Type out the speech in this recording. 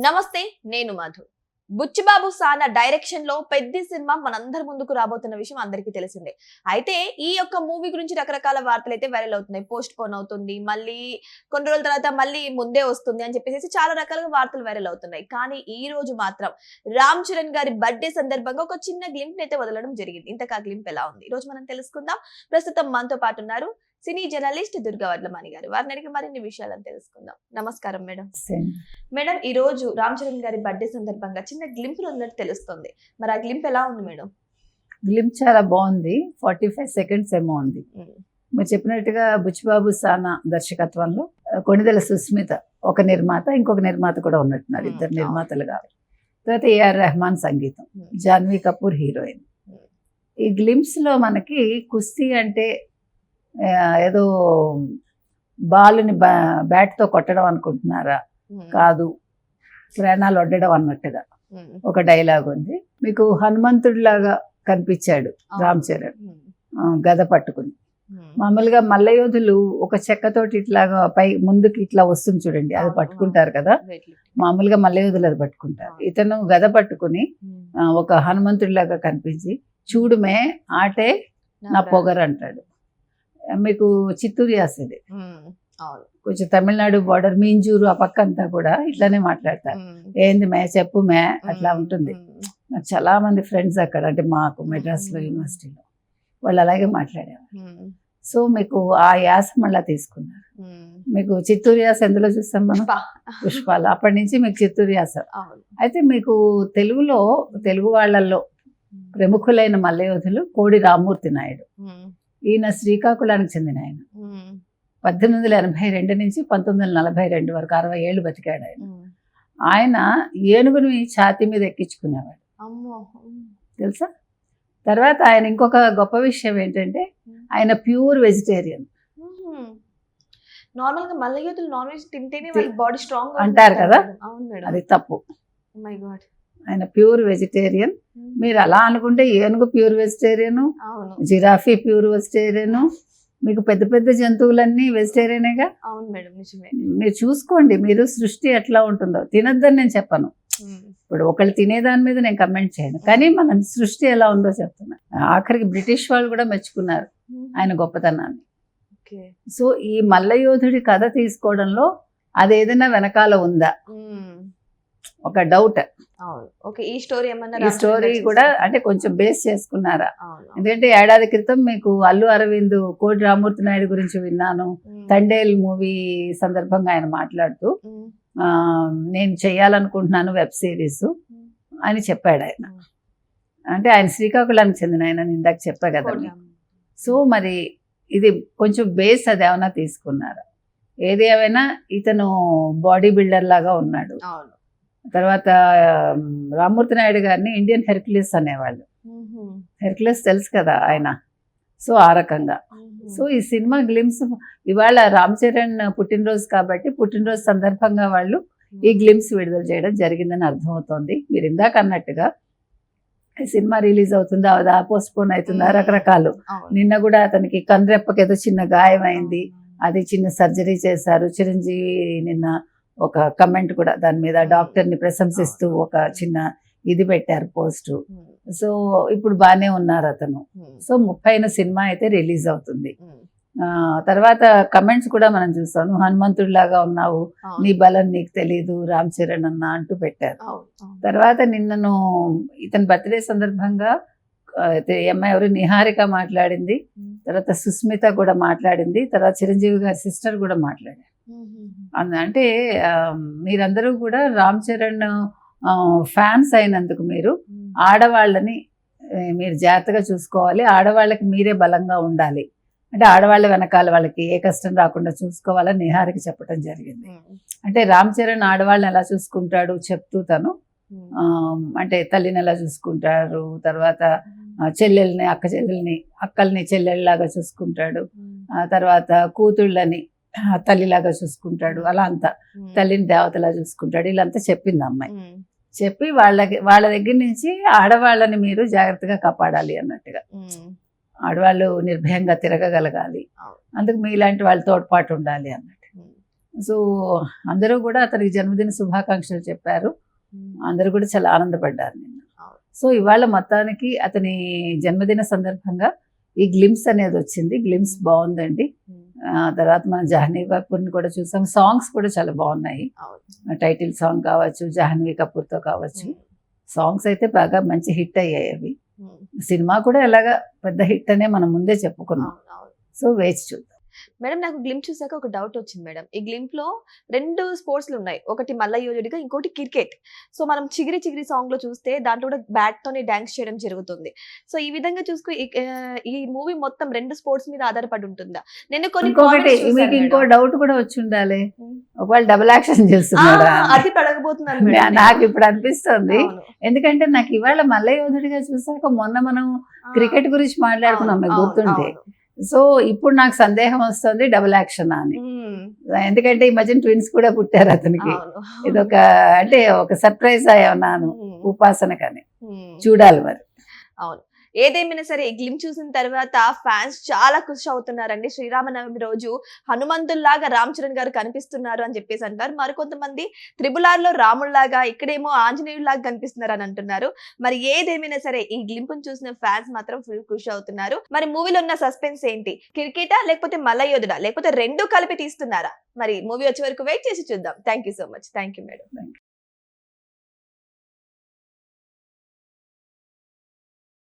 నమస్తే, నేను మధు. బుచ్చిబాబు సానా డైరెక్షన్ లో పెద్ద సినిమా మనందరి ముందుకు రాబోతున్న విషయం అందరికీ తెలిసిందే. అయితే ఈ యొక్క మూవీ గురించి రకరకాల వార్తలు అయితే వైరల్ అవుతున్నాయి. పోస్ట్ పోన్ అవుతుంది, మళ్ళీ కొన్ని రోజుల తర్వాత మళ్ళీ ముందే వస్తుంది అని చెప్పేసి చాలా రకాలుగా వార్తలు వైరల్ అవుతున్నాయి. కానీ ఈ రోజు మాత్రం రామ్ చరణ్ గారి బర్త్డే సందర్భంగా ఒక చిన్న గ్లింప్ అయితే వదలడం జరిగింది. ఇంతకా గ్లింప్ ఎలా ఉంది ఈ రోజు మనం తెలుసుకుందాం. ప్రస్తుతం మనతో పాటు ఉన్నారు సినీ జర్నలిస్ట్ దుర్గా వడ్లమాని గారు. వారిని అడిగి మరిన్ని విషయాలను తెలుసుకుందాం. నమస్కారం మేడం. మేడం, ఈ రోజు రామ్ చరణ్ గారి బర్త్డే సందర్భంగా చిన్న గ్లింప్ ఉన్నట్టు తెలుస్తుంది. మరి ఆ గ్లింప్ ఎలా ఉంది మేడం? గ్లింప్ చాలా బాగుంది. 45 seconds ఏమో ఉంది. మీరు చెప్పినట్టుగా బుచ్చిబాబు సానా దర్శకత్వంలో కొణిదెల సుస్మిత ఒక నిర్మాత, ఇంకొక నిర్మాత కూడా ఉన్నట్టున్నారు. ఇద్దరు నిర్మాతలు కావాలి. తర్వాత ఏఆర్ రెహమాన్ సంగీతం, జాన్వీ కపూర్ హీరోయిన్. ఈ గ్లింప్స్ లో మనకి కుస్తీ అంటే ఏదో బాలుని బ్యాట్తో కొట్టడం అనుకుంటున్నారా? కాదు, ప్రాణాలు వడ్డడం అన్నట్టుగా ఒక డైలాగ్ ఉంది. మీకు హనుమంతుడిలాగా కనిపించాడు రామ్ చరణ్ గద పట్టుకుని. మామూలుగా మల్లయోధులు ఒక చెక్కతోటి ఇట్లాగా పై ముందుకి ఇట్లా వస్తుంది చూడండి, అది పట్టుకుంటారు కదా. మామూలుగా మల్లయోధులు అది పట్టుకుంటారు. ఇతను గద పట్టుకుని ఒక హనుమంతుడిలాగా కనిపించి చూడుమే ఆటే నా పొగరు అంటాడు. మీకు చిత్తూరు యాసది, కొంచెం తమిళనాడు బార్డర్ మీంజూరు ఆ పక్క అంతా కూడా ఇట్లానే మాట్లాడతారు. ఏంది మే చెప్పు మే అట్లా ఉంటుంది. నాకు చాలా మంది ఫ్రెండ్స్ అక్కడ, అంటే మాకు మెడ్రాస్లో యూనివర్సిటీలో వాళ్ళు అలాగే మాట్లాడేవారు. సో మీకు ఆ యాస మళ్ళా తీసుకున్నారు. మీకు చిత్తూరు యాస ఎందులో చూస్తాం మనం? పుష్పాలు. అప్పటి నుంచి మీకు చిత్తూరు యాస. అయితే మీకు తెలుగులో తెలుగు వాళ్ళల్లో ప్రముఖులైన మల్లయోధులు కోడి రామ్మూర్తి నాయుడు. ఈయన శ్రీకాకుళానికి చెందిన ఆయన. 1882 నుంచి 1942 వరకు 60 ఏళ్ళు బతికాడు ఆయన. ఆయన ఏనుగుని ఛాతీ మీద ఎక్కించుకునేవాడు, తెలుసా? తర్వాత ఆయన ఇంకొక గొప్ప విషయం ఏంటంటే ఆయన ప్యూర్ వెజిటేరియన్. నార్మల్ గా మల్లయోధులు నాన్ వెజ్ తింటేనే వాళ్ళ బాడీ స్ట్రాంగ్ అంటారు కదా, అది తప్పు. ఆయన ప్యూర్ వెజిటేరియన్. మీరు అలా అనుకుంటే ఏనుగు pure vegetarian, giraffe pure vegetarian, మీకు పెద్ద పెద్ద జంతువులన్నీ వెజిటేరియనేగా. అవును మేడం, నిజమే. మీరు చూసుకోండి, మీరు సృష్టి ఎట్లా ఉంటుందో. తినొద్దని నేను చెప్పను, ఇప్పుడు ఒకళ్ళు తినేదాని మీద నేను కమెంట్ చేయను, కానీ మన సృష్టి ఎలా ఉందో చెప్తున్నా. ఆఖరికి బ్రిటిష్ వాళ్ళు కూడా మెచ్చుకున్నారు ఆయన గొప్పతనాన్ని. సో ఈ మల్లయోధుడి కథ తీసుకోవడంలో అదేదైనా వెనకాల ఉందా ఒక డౌట్. ఈ స్టోరీ కూడా అంటే కొంచెం బేస్ చేసుకున్నారా? ఎందుకంటే ఏడాది క్రితం మీకు అల్లు అరవింద్ కోడి రామ్మూర్తి నాయుడు గురించి విన్నాను. తండేల్ మూవీ సందర్భంగా ఆయన మాట్లాడుతూ నేను చేయాలనుకుంటున్నాను వెబ్ సిరీస్ అని చెప్పాడు ఆయన. అంటే ఆయన శ్రీకాకుళానికి చెందిన ఆయన, ఇందాక చెప్పా కదా. సో మరి ఇది కొంచెం బేస్ అది ఏమైనా తీసుకున్నారా? ఏది ఏమైనా ఇతను బాడీ బిల్డర్ లాగా ఉన్నాడు. తర్వాత రామ్మూర్తి నాయుడు గారిని ఇండియన్ హెర్క్యులిస్ అనేవాళ్ళు. హెర్క్యులిస్ తెలుసు కదా ఆయన. సో ఆ రకంగా. సో ఈ సినిమా గ్లిమ్స్ ఇవాళ రామ్ చరణ్ పుట్టినరోజు కాబట్టి పుట్టినరోజు సందర్భంగా వాళ్ళు ఈ గ్లిమ్స్ విడుదల చేయడం జరిగిందని అర్థమవుతోంది. మీరు ఇందాక అన్నట్టుగా ఈ సినిమా రిలీజ్ అవుతుందా అవదా, పోస్ట్ పోన్ అవుతుందా, రకరకాలు. నిన్న కూడా అతనికి కన్రెప్పకి ఏదో చిన్న గాయం అయింది, అది చిన్న సర్జరీ చేశారు. చిరంజీవి నిన్న ఒక కమెంట్ కూడా దాని మీద డాక్టర్ని ప్రశంసిస్తూ ఒక చిన్న ఇది పెట్టారు పోస్టు. సో ఇప్పుడు బాగానే ఉన్నారు అతను. సో 30న సినిమా అయితే రిలీజ్ అవుతుంది. తర్వాత కమెంట్స్ కూడా మనం చూసాము. హనుమంతుడిలాగా ఉన్నావు, నీ బలం నీకు తెలీదు రామ్ చరణ్ అన్న అంటూ పెట్టారు. తర్వాత నిన్నను ఇతని బర్త్డే సందర్భంగా అమ్మాయి ఎవరు నిహారిక మాట్లాడింది, తర్వాత సుస్మిత కూడా మాట్లాడింది, తర్వాత చిరంజీవి గారి సిస్టర్ కూడా మాట్లాడారు. అంటే మీరందరూ కూడా రామ్ చరణ్ ఫ్యాన్స్ అయినందుకు మీరు ఆడవాళ్ళని మీరు జాగ్రత్తగా చూసుకోవాలి, ఆడవాళ్ళకి మీరే బలంగా ఉండాలి, అంటే ఆడవాళ్ళ వెనకాల వాళ్ళకి ఏ కష్టం రాకుండా చూసుకోవాలని నిహారికి చెప్పడం జరిగింది. అంటే రామ్ చరణ్ ఆడవాళ్ళని ఎలా చూసుకుంటాడు చెప్తూ తను అంటే తల్లిని ఎలా చూసుకుంటారు, తర్వాత చెల్లెల్ని అక్కల్ని చెల్లెళ్ళలాగా చూసుకుంటాడు, తర్వాత కూతుళ్ళని తల్లిలాగా చూసుకుంటాడు, అలా అంతా తల్లిని దేవతలా చూసుకుంటాడు. ఇలా చెప్పింది అమ్మాయి. చెప్పి వాళ్ళ దగ్గర నుంచి ఆడవాళ్ళని మీరు జాగ్రత్తగా కాపాడాలి అన్నట్టుగా. ఆడవాళ్ళు నిర్భయంగా తిరగగలగాలి, అందుకు మీలాంటి వాళ్ళ తోడ్పాటు ఉండాలి అన్నట్టు. సో అందరూ కూడా అతనికి జన్మదిన శుభాకాంక్షలు చెప్పారు. అందరూ కూడా చాలా ఆనందపడ్డారు నిన్న. సో ఇవాళ మొత్తానికి అతని జన్మదిన సందర్భంగా ఈ గ్లిమ్స్ అనేది వచ్చింది. గ్లిమ్స్ బాగుందండి. తర్వాత మనం జాహ్నవి కపూర్ని కూడా చూసాం. సాంగ్స్ కూడా చాలా బాగున్నాయి. టైటిల్ సాంగ్ కావచ్చు, జాహ్నవి కపూర్తో కావచ్చు, సాంగ్స్ అయితే బాగా మంచి హిట్ అయ్యాయి అవి. సినిమా కూడా ఎలాగా పెద్ద హిట్ అనే మనం ముందే చెప్పుకున్నాం. సో వేచి చూద్దాం. మేడం, నాకు గ్లింప్ చూసాక ఒక డౌట్ వచ్చింది మేడం. ఈ గ్లింప్ లో 2 స్పోర్ట్స్లు ఉన్నాయి. ఒకటి మల్ల యోధుడిగా, ఇంకోటి క్రికెట్. సో మనం చిగిరి చిగిరి సాంగ్ లో చూస్తే దాంట్లో కూడా బ్యాట్ తోనే డాన్స్ చేయడం జరుగుతుంది. సో ఈ విధంగా చూసుకు ఈ మూవీ మొత్తం 2 స్పోర్ట్స్ మీద ఆధారపడి ఉంటుందా? నేను కొన్ని మీకు ఇంకో డౌట్ కూడా వచ్చి ఉండాలి, ఒకవేళ డబుల్ యాక్షన్ చేస్తున్నాడా అది పడకపోతున్నాను నాకు ఇప్పుడు అనిపిస్తుంది. ఎందుకంటే నాకు ఇవాళ మల్ల యోధుడిగా చూసాక మొన్న మనం క్రికెట్ గురించి మాట్లాడుకున్నాం, మీకు గుర్తుంటే. సో ఇప్పుడు నాకు సందేహం వస్తుంది డబుల్ యాక్షన్ అని. ఎందుకంటే ఈ మధ్యన ట్విన్స్ కూడా పుట్టారు అతనికి. ఇదొక అంటే ఒక సర్ప్రైజ్ అయ్యాను ఉపాసనకని. చూడాలి మరి. అవును, ఏదేమైనా సరే ఈ గ్లిమ్ చూసిన తర్వాత ఫ్యాన్స్ చాలా ఖుషి అవుతున్నారండి. శ్రీరామనవమి రోజు హనుమంతుల్లాగా రామ్ చరణ్ గారు కనిపిస్తున్నారు అని చెప్పేసి అంటారు. మరికొంతమంది RRR లో రాముల్లాగా, ఇక్కడేమో ఆంజనేయుల్లాగా కనిపిస్తున్నారు అని అంటున్నారు. మరి ఏదేమైనా సరే ఈ గ్లింప్ చూసిన ఫ్యాన్స్ మాత్రం ఫుల్ ఖుషి అవుతున్నారు. మరి మూవీలో ఉన్న సస్పెన్స్ ఏంటి? క్రికెటా లేకపోతే మల్ల యోధుడా లేకపోతే 2 కలిపి తీస్తున్నారా? మరి మూవీ వచ్చే వరకు వెయిట్ చేసి చూద్దాం. Thank you so much. Thank you madam.